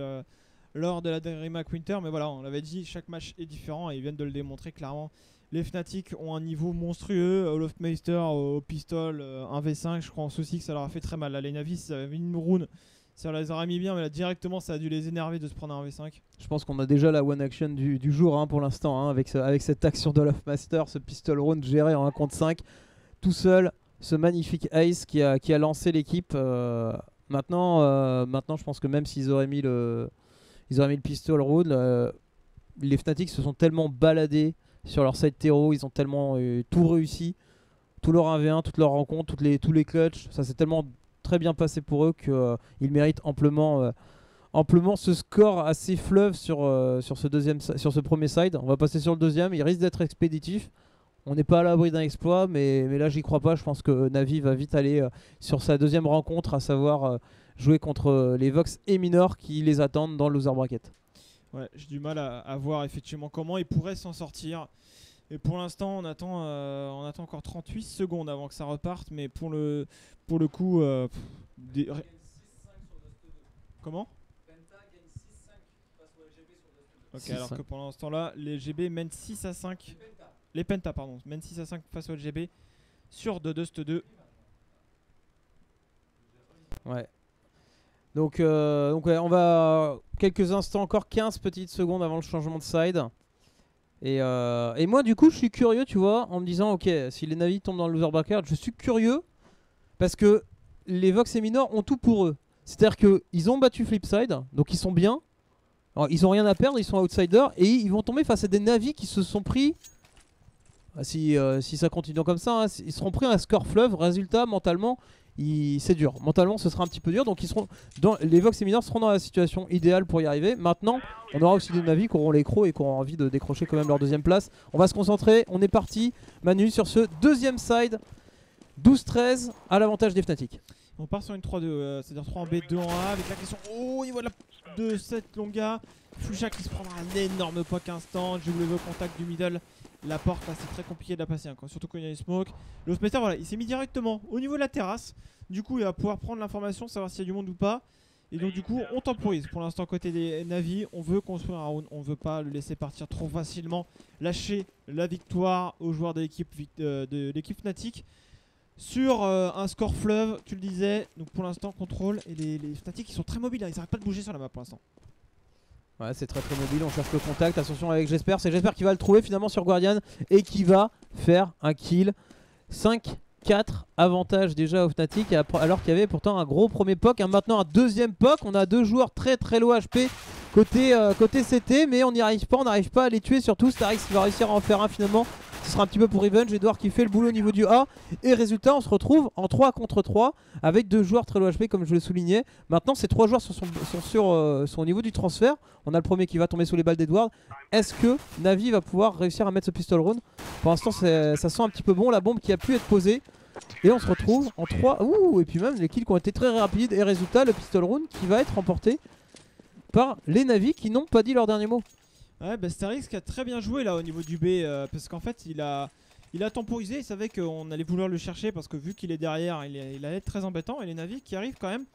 [SPEAKER 2] lors de la DreamHack Winter. Mais voilà, on l'avait dit, chaque match est différent et ils viennent de le démontrer clairement. Les Fnatic ont un niveau monstrueux. Olofmeister au pistol 1v5, je crois en souci que ça leur a fait très mal. Là, les Navis, ça avait une rune, ça les aurait mis bien, mais là directement ça a dû les énerver de se prendre un 1v5.
[SPEAKER 1] Je pense qu'on a déjà la one action du jour, hein, pour l'instant, hein, avec cette action d'Olofmeister, ce pistol round géré en 1 contre 5. Tout seul, ce magnifique ace qui a lancé l'équipe. Maintenant, je pense que même s'ils auraient mis le pistol round, les Fnatic se sont tellement baladés sur leur side terreau, ils ont tellement tout réussi, tout leur 1v1, toutes leurs rencontres, tous les clutches, ça s'est tellement très bien passé pour eux qu'ils méritent amplement ce score assez fleuve sur ce premier side. On va passer sur le deuxième, il risque d'être expéditif. On n'est pas à l'abri d'un exploit, mais là j'y crois pas. Je pense que Navi va vite aller sur sa deuxième rencontre, à savoir jouer contre les Vox et Minor qui les attendent dans le loser bracket. Ouais,
[SPEAKER 2] j'ai du mal à voir effectivement comment ils pourraient s'en sortir. Et pour l'instant, on attend encore 38 secondes avant que ça reparte. Mais pour le coup, comment? Ok, alors que pendant ce temps-là, les GB mènent 6 à 5. Les Penta, pardon, mènent 6 à 5 face au LGB sur Dust 2.
[SPEAKER 1] Ouais. Donc ouais, on va quelques instants, encore 15 petites secondes avant le changement de side. Et moi, du coup, je suis curieux, tu vois, en me disant, ok, si les Navis tombent dans le loser bracket, je suis curieux parce que les Vox et Minor ont tout pour eux. C'est-à-dire qu'ils ont battu Flipside, donc ils sont bien. Alors, ils ont rien à perdre, ils sont outsiders et ils vont tomber face à des Navis qui se sont pris. Si ça continue comme ça, hein, ils seront pris un score fleuve. Résultat, mentalement, c'est dur. Mentalement, ce sera un petit peu dur. Donc, les Vox et Minor seront dans la situation idéale pour y arriver. Maintenant, on aura aussi des Navis qui auront les crocs et qui auront envie de décrocher quand même leur deuxième place. On va se concentrer. On est parti, Manu, sur ce deuxième side. 12-13 à l'avantage des Fnatic.
[SPEAKER 2] On part sur une 3-2, c'est-à-dire 3 en B, 2 en A, avec la question au niveau de cette Longa. Flusha qui se prendra un énorme poke instant. W au contact du middle. La porte là, c'est très compliqué de la passer, hein, surtout quand il y a les smokes. L'Osmeter, voilà, il s'est mis directement au niveau de la terrasse. Du coup, il va pouvoir prendre l'information, savoir s'il y a du monde ou pas. Et donc, du coup, on temporise. Pour l'instant, côté des Navi, on veut construire un round. On veut pas le laisser partir trop facilement. Lâcher la victoire aux joueurs de l'équipe Fnatic. Sur un score fleuve, tu le disais. Donc, pour l'instant, contrôle. Et les Fnatic, ils sont très mobiles, hein, ils n'arrêtent pas de bouger sur la map pour l'instant.
[SPEAKER 1] Ouais, c'est très mobile, on cherche le contact, attention avec Jesper, c'est Jesper qui va le trouver finalement sur Guardian et qui va faire un kill. 5-4 avantage déjà au Fnatic alors qu'il y avait pourtant un gros premier POC, hein. Maintenant un deuxième POC, on a deux joueurs très low HP côté CT, mais on n'y arrive pas, à les tuer, surtout Starix qui va réussir à en faire un finalement. Ce sera un petit peu pour Revenge, Edouard qui fait le boulot au niveau du A. Et résultat, on se retrouve en 3 contre 3 avec 2 joueurs très low HP comme je le soulignais. Maintenant, ces 3 joueurs sont au niveau du transfert. On a le premier qui va tomber sous les balles d'Edouard. Est-ce que Navi va pouvoir réussir à mettre ce pistol round? Pour l'instant, ça sent un petit peu bon. La bombe qui a pu être posée. Et on se retrouve en 3. Ouh, et puis même les kills qui ont été très rapides. Et résultat, le pistol round qui va être remporté par les Navi qui n'ont pas dit leur dernier mot.
[SPEAKER 2] Ouais, bah Starix qui a très bien joué là au niveau du B parce qu'en fait il a temporisé, il savait qu'on allait vouloir le chercher parce que vu qu'il est derrière il allait être très embêtant et les Navi qui arrivent quand même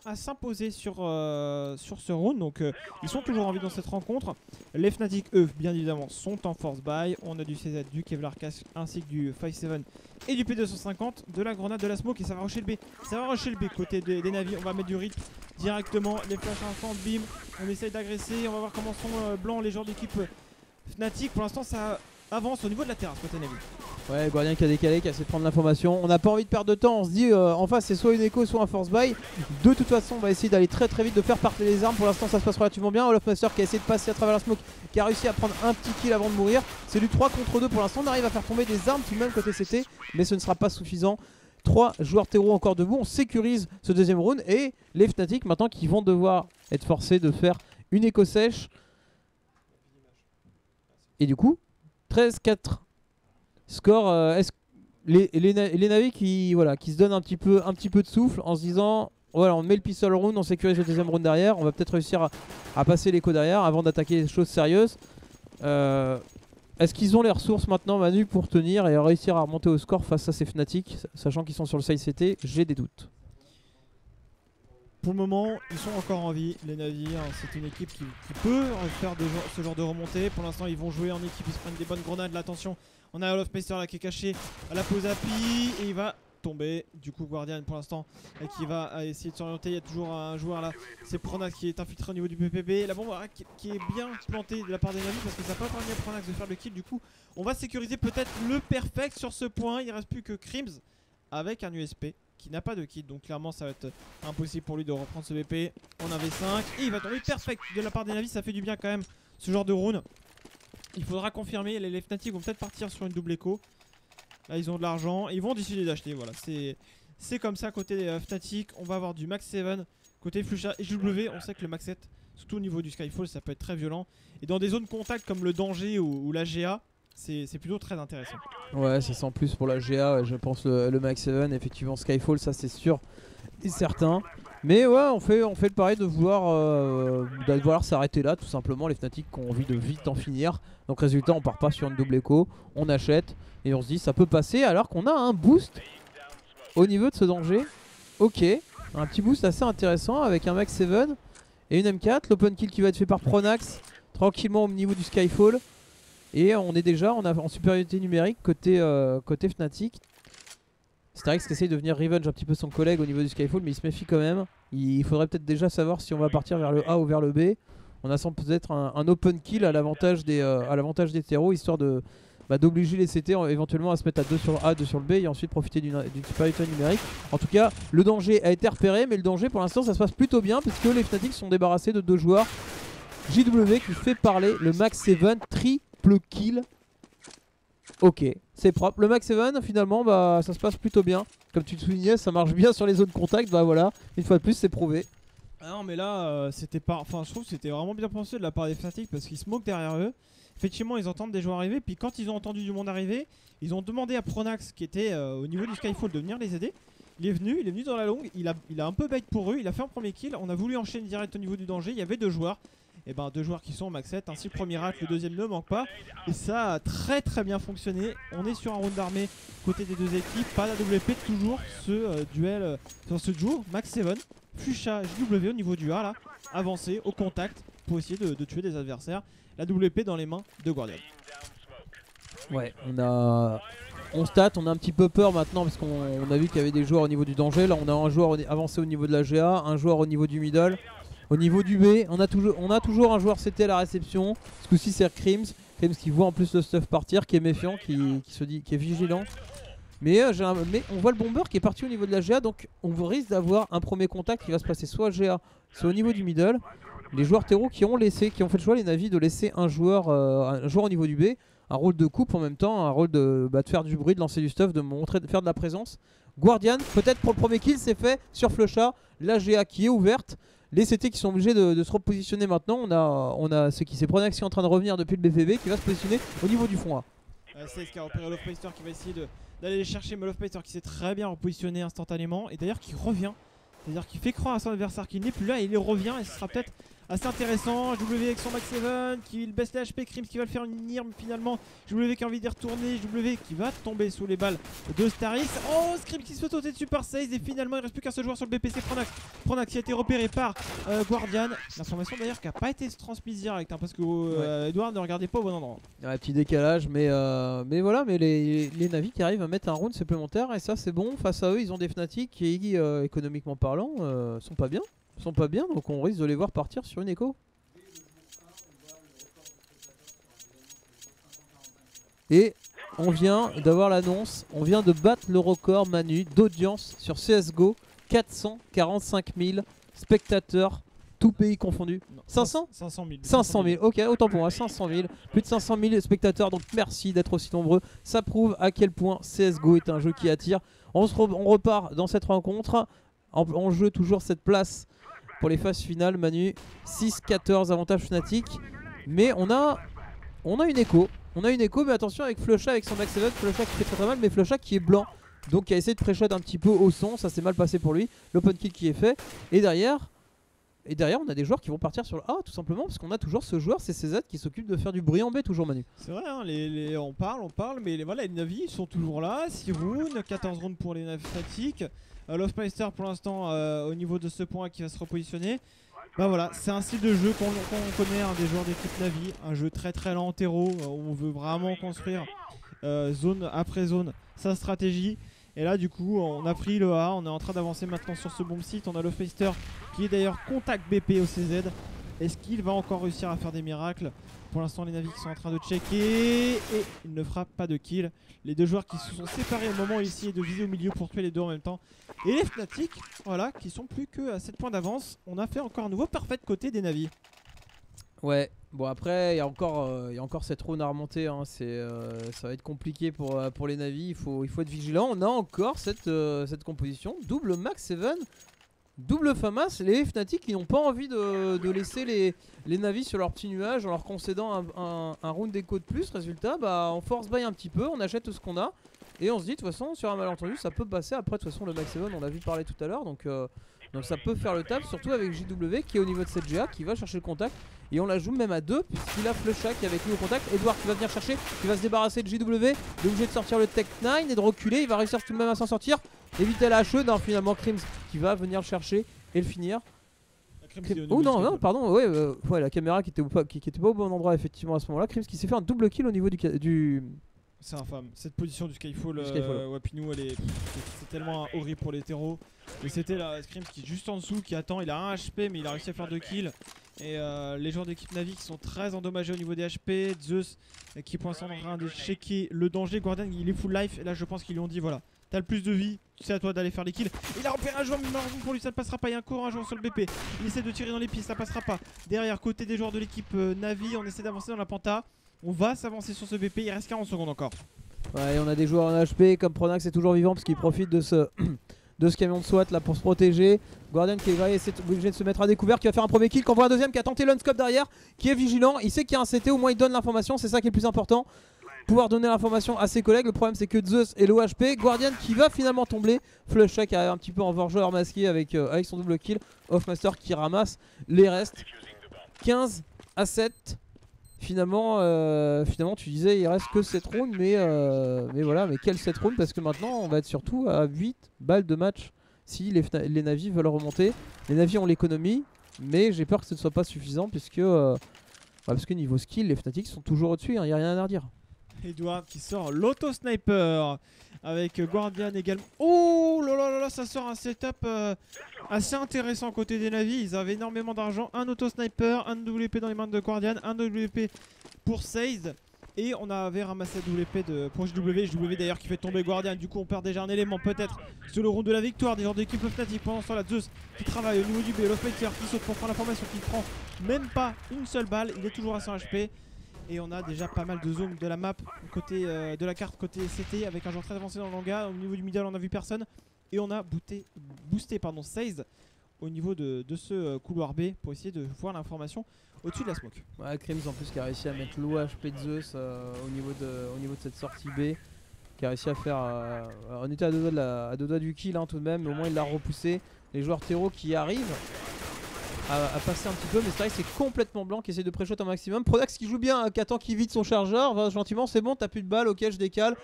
[SPEAKER 2] à s'imposer sur ce round. Donc ils sont toujours en vie dans cette rencontre. Les Fnatic eux bien évidemment sont en force buy. On a du CZ, du Kevlar Cask ainsi que du 5-7 et du P250, de la grenade, de la smoke et ça va rusher le B. Ça va rusher le B côté des Navi. On va mettre du rythme directement, les flashs instant, bim. On essaye d'agresser, on va voir comment sont blancs les joueurs d'équipe Fnatic. Pour l'instant ça avance au niveau de la terrasse côté Navi.
[SPEAKER 1] Ouais, Guardian qui a décalé, qui a essayé de prendre l'information. On n'a pas envie de perdre de temps, on se dit en face c'est soit une écho soit un force buy. De toute façon on va essayer d'aller très vite, de faire partir les armes. Pour l'instant ça se passe relativement bien. Olaf Master qui a essayé de passer à travers la smoke, qui a réussi à prendre un petit kill avant de mourir. C'est du 3 contre 2 pour l'instant. On arrive à faire tomber des armes tout de même côté CT, mais ce ne sera pas suffisant. 3 joueurs terreau encore debout, on sécurise ce deuxième round. Et les Fnatic maintenant qui vont devoir être forcés de faire une écho sèche. Et du coup 13-4 score. Les Navi qui se donnent un petit peu de souffle en se disant voilà, on met le pistol round, on sécurise le deuxième round derrière, on va peut-être réussir à passer l'écho derrière avant d'attaquer les choses sérieuses. Est-ce qu'ils ont les ressources maintenant, Manu, pour tenir et réussir à remonter au score face à ces Fnatic, sachant qu'ils sont sur le side CT? J'ai des doutes.
[SPEAKER 2] Pour le moment, ils sont encore en vie, les Navi. C'est une équipe qui peut faire ce genre de remontée. Pour l'instant, ils vont jouer en équipe, ils se prennent des bonnes grenades. Là, attention, on a Olaf Meister là qui est caché à la pause à pi et il va tomber. Du coup, Guardian pour l'instant qui va essayer de s'orienter. Il y a toujours un joueur là, c'est Pronax qui est infiltré au niveau du PPB. La bombe qui est bien plantée de la part des Navi parce que ça n'a pas permis à Pronax de faire le kill. Du coup, on va sécuriser peut-être le perfect sur ce point. Il ne reste plus que Crims avec un USP qui n'a pas de kit, donc clairement ça va être impossible pour lui de reprendre ce BP. On avait 5 et il va tomber perfect de la part des Navi. Ça fait du bien quand même ce genre de round. Il faudra confirmer, les Fnatic vont peut-être partir sur une double écho. Là ils ont de l'argent, ils vont décider d'acheter, voilà. C'est comme ça côté Fnatic. On va avoir du Max 7 côté Flusha et JW. On sait que le Max 7, surtout au niveau du Skyfall, ça peut être très violent. Et dans des zones contact comme le danger ou la GA, c'est plutôt très intéressant.
[SPEAKER 1] Ouais, c'est sans plus pour la GA, je pense le Max 7, effectivement Skyfall, ça c'est sûr et certain. Mais ouais, on fait le pari de vouloir s'arrêter là, tout simplement. Les Fnatic qui ont envie de vite en finir. Donc résultat, on part pas sur une double écho, on achète et on se dit ça peut passer alors qu'on a un boost au niveau de ce danger. Ok, un petit boost assez intéressant avec un Max 7 et une M4. L'open kill qui va être fait par Pronax tranquillement au niveau du Skyfall. Et on est déjà en supériorité numérique côté Fnatic. Starix qui essaye de venir revenge un petit peu son collègue au niveau du Skyfall, mais il se méfie quand même. Il faudrait peut-être déjà savoir si on va partir vers le A ou vers le B. On a sans peut-être un open kill à l'avantage des terreaux, histoire d'obliger les CT éventuellement à se mettre à 2 sur A, 2 sur le B et ensuite profiter d'une supériorité numérique. En tout cas, le danger a été repéré, mais le danger pour l'instant ça se passe plutôt bien puisque les Fnatic sont débarrassés de 2 joueurs. JW qui fait parler le Max 7 triple kill. Ok, c'est propre. Le Max 7 finalement ça se passe plutôt bien. Comme tu te soulignais, ça marche bien sur les zones contact. Bah voilà, une fois de plus c'est prouvé.
[SPEAKER 2] Ah non mais là c'était pas. Enfin je trouve que c'était vraiment bien pensé de la part des Fnatic parce qu'ils se moquent derrière eux. Effectivement ils entendent des joueurs arriver. Puis quand ils ont entendu du monde arriver, ils ont demandé à Pronax qui était au niveau du Skyfall de venir les aider. Il est venu dans la longue, il a un peu bait pour eux, il a fait un premier kill. On a voulu enchaîner direct au niveau du danger, il y avait 2 joueurs. Et ben 2 joueurs qui sont au max 7, ainsi le premier rack, le deuxième ne manque pas. Et ça a très bien fonctionné. On est sur un round d'armée côté des 2 équipes, pas la WP, toujours ce duel sur ce duo, Max 7, Flusha, JW au niveau du A là, avancé au contact pour essayer de tuer des adversaires. La WP dans les mains de Guardian.
[SPEAKER 1] Ouais, on stat, on a un petit peu peur maintenant parce qu'on a vu qu'il y avait des joueurs au niveau du danger. Là on a un joueur avancé au niveau de la GA, un joueur au niveau du middle. Au niveau du B, on a toujours un joueur CT à la réception. Ce coup-ci c'est Crims qui voit en plus le stuff partir, qui est méfiant, qui est vigilant. Mais on voit le bomber qui est parti au niveau de la GA, donc on risque d'avoir un premier contact qui va se passer soit à GA, soit au niveau du middle. Les joueurs terreau qui ont fait le choix, les Navi, de laisser un joueur au niveau du B. rôle de coupe en même temps, un rôle de faire du bruit, de lancer du stuff, de montrer, de faire de la présence. Guardian, peut-être pour le premier kill, c'est fait sur Flusha. La GA qui est ouverte. Les CT qui sont obligés de se repositionner maintenant. On a ce qui s'est Pronax qui est en train de revenir depuis le BVB qui va se positionner au niveau du fond A.
[SPEAKER 2] C'est qui a repéré Lovemeister qui va essayer d'aller les chercher, mais Lovemeister qui s'est très bien repositionné instantanément et d'ailleurs qui revient. C'est-à-dire qu'il fait croire à son adversaire qu'il n'est plus là et il revient et ce sera peut-être assez intéressant. W avec son Max 7 qui baisse les HP, Krims qui va le faire une IRM finalement. W qui a envie d'y retourner, W qui va tomber sous les balles de Starix. Oh, Krims qui se fait sauter dessus par 16 et finalement il ne reste plus qu'un seul joueur sur le BPC, Pronax. Pronax qui a été repéré par Guardian. L'information d'ailleurs qui n'a pas été transmise direct hein, parce que Edouard ne regardait pas au bon endroit.
[SPEAKER 1] Ouais, petit décalage, mais voilà, mais les Navi qui arrivent à mettre un round supplémentaire et ça c'est bon. Face à eux, ils ont des Fnatic qui, économiquement parlant, sont pas bien, donc on risque de les voir partir sur une écho. Et on vient d'avoir l'annonce, on vient de battre le record Manu d'audience sur CSGO, 445 000 spectateurs, tout pays confondu. 500
[SPEAKER 2] 500 000.
[SPEAKER 1] 500 000, ok, autant pour moi, 500 000, plus de 500 000 spectateurs, donc merci d'être aussi nombreux. Ça prouve à quel point CSGO est un jeu qui attire. On repart dans cette rencontre, en jeu toujours cette place pour les phases finales. Manu, 6-14 avantage Fnatic, mais on a une écho. On a une écho, mais attention avec Flusha avec son Max 7, Flusha qui fait très mal, mais Flusha qui est blanc. Donc qui a essayé de pré-shot un petit peu au son, ça s'est mal passé pour lui. L'open kill qui est fait, et derrière on a des joueurs qui vont partir sur le A tout simplement parce qu'on a toujours ce joueur, c'est CZ qui s'occupe de faire du bruit en B toujours Manu.
[SPEAKER 2] C'est vrai, hein, on parle, mais voilà, les Navi sont toujours là. 6 rounds, 14 rounds pour les Navi Fnatic. Lovemeister pour l'instant au niveau de ce point qui va se repositionner. Bah voilà, c'est un style de jeu qu'on connaît des joueurs d'équipe Navi, un jeu très très lent en terreau où on veut vraiment construire zone après zone sa stratégie. Et là du coup on a pris le A, on est en train d'avancer maintenant sur ce bomb site. On a Lovemeister qui est d'ailleurs contact BP au CZ. Est-ce qu'il va encore réussir à faire des miracles? Pour l'instant les Navi qui sont en train de checker et il ne frappe pas de kill. Les deux joueurs qui se sont séparés au moment où ils essayaient de viser au milieu pour tuer les deux en même temps. Et les Fnatic, voilà, qui sont plus que à 7 points d'avance. On a fait encore un nouveau parfait côté des Navi.
[SPEAKER 1] Ouais, bon après il y a encore cette round à remonter, hein. Ça va être compliqué pour les Navi, il faut être vigilant. On a encore cette composition, double Max 7, double Famas, les Fnatic qui n'ont pas envie de laisser les Navi sur leur petit nuage en leur concédant un round d'écho de plus. Résultat, bah, on force buy un petit peu, on achète tout ce qu'on a et on se dit de toute façon sur un malentendu ça peut passer. Après de toute façon le Max 7 on l'a vu parler tout à l'heure, donc ça peut faire le taf, surtout avec JW qui est au niveau de cette GA qui va chercher le contact. Et on la joue même à 2 puisqu'il a Flusha qui est avec lui au contact. Edouard qui va venir chercher, qui va se débarrasser de JW. Il est obligé de sortir le Tech 9 et de reculer. Il va réussir tout de même à s'en sortir. Éviter la HE. Non, finalement Krims qui va venir le chercher et le finir. Oh non, pardon, ouais, la caméra qui était pas au bon endroit effectivement à ce moment là. Krims qui s'est fait un double kill au niveau du...
[SPEAKER 2] C'est infâme, cette position du Skyfall, Wapinou c'est tellement horrible pour les terreaux. Et c'était la Krims qui est juste en dessous, qui attend, il a 1 HP mais il a réussi à faire 2 kills. Et les joueurs d'équipe Navi qui sont très endommagés au niveau des HP. Zeus qui est pour l'instant en train de checker le danger. Guardian il est full life et là je pense qu'ils lui ont dit voilà, t'as le plus de vie, c'est à toi d'aller faire les kills. Il a repéré un joueur mais malheureusement pour lui ça ne passera pas. Il y a encore un joueur sur le BP, il essaie de tirer dans les pistes, ça passera pas. Derrière côté des joueurs de l'équipe Navi on essaie d'avancer dans la penta. On va s'avancer sur ce BP, il reste 40 secondes encore.
[SPEAKER 1] Ouais, on a des joueurs en HP comme Pronax est toujours vivant parce qu'il profite de ce camion de SWAT là pour se protéger. Guardian qui va essayer obligé de se mettre à découvert, qui va faire un premier kill, qui envoie un deuxième, qui a tenté l'unscope derrière, qui est vigilant, il sait qu'il y a un CT, au moins il donne l'information, c'est ça qui est le plus important. Pouvoir donner l'information à ses collègues, le problème c'est que Zeus est low HP, Guardian qui va finalement tomber, Flusha qui arrive un petit peu en forgeur masqué avec son double kill, Offmaster qui ramasse les restes. 15-7. Finalement tu disais il reste que 7 rounds mais voilà, mais quel 7 rounds parce que maintenant on va être surtout à 8 balles de match si les Navi veulent remonter. Les Navi ont l'économie mais j'ai peur que ce ne soit pas suffisant puisque parce que niveau skill les Fnatic sont toujours au-dessus, il n'y a rien à redire.
[SPEAKER 2] Edouard qui sort l'auto-sniper avec Guardian également. Oh là là là, ça sort un setup assez intéressant côté des Navi. Ils avaient énormément d'argent, un auto-sniper, un WP dans les mains de Guardian, un WP pour Seize. Et on avait ramassé WP pour JW d'ailleurs qui fait tomber Guardian. Du coup on perd déjà un élément peut-être sur le round de la victoire des gens d'équipe Fnatic. Pendant ce temps là Zeus qui travaille au niveau du B, Lovemeister qui saute pour prendre l'information, qui prend même pas une seule balle, il est toujours à 100 HP. Et on a déjà pas mal de zones de la map côté de la carte côté CT avec un joueur très avancé dans le hangar. Au niveau du middle on a vu personne. Et on a boosté Seize au niveau de ce couloir B pour essayer de voir l'information au-dessus de la smoke.
[SPEAKER 1] Ouais, Crims en plus qui a réussi à mettre l'OHP de Zeus au niveau de cette sortie B. Qui a réussi à faire. On était à deux doigts du kill hein, tout de même, mais au moins il l'a repoussé. Les joueurs terreau qui arrivent à passer un petit peu, mais c'est vrai que c'est complètement blanc qui essaie de pré-shot un maximum. Prodax qui joue bien, qui attend qu'il vide son chargeur, va gentiment, c'est bon, t'as plus de balles, ok je décale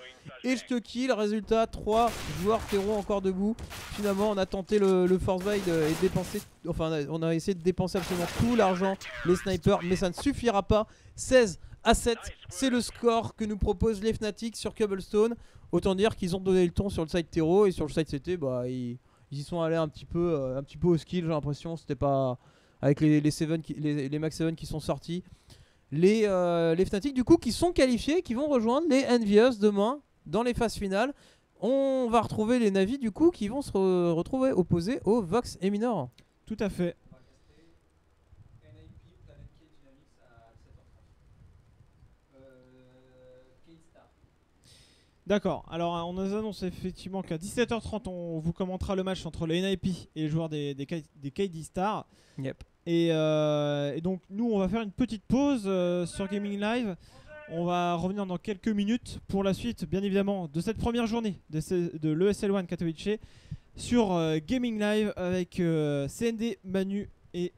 [SPEAKER 1] et je te kill. Résultat, 3 joueurs terreau encore debout. Finalement on a tenté le force buy et dépenser, enfin on a essayé de dépenser absolument tout l'argent, les snipers, mais ça ne suffira pas. 16-7, c'est le score que nous proposent les Fnatic sur Cobblestone. Autant dire qu'ils ont donné le ton sur le side terreau et sur le side CT, bah ils y sont allés un petit peu au skill, j'ai l'impression. C'était pas avec les Max 7 qui sont sortis. Les Fnatic du coup qui sont qualifiés, qui vont rejoindre les Envious demain dans les phases finales. On va retrouver les Navi du coup qui vont se retrouver opposés aux Vox et Minor.
[SPEAKER 2] Tout à fait. D'accord, alors on nous annonce effectivement qu'à 17h30 on vous commentera le match entre les NIP et les joueurs des KD Stars.
[SPEAKER 1] Yep.
[SPEAKER 2] Et donc nous on va faire une petite pause sur Gaming Live. On va revenir dans quelques minutes pour la suite bien évidemment de cette première journée de l'ESL1 Katowice sur Gaming Live avec CND, Manu et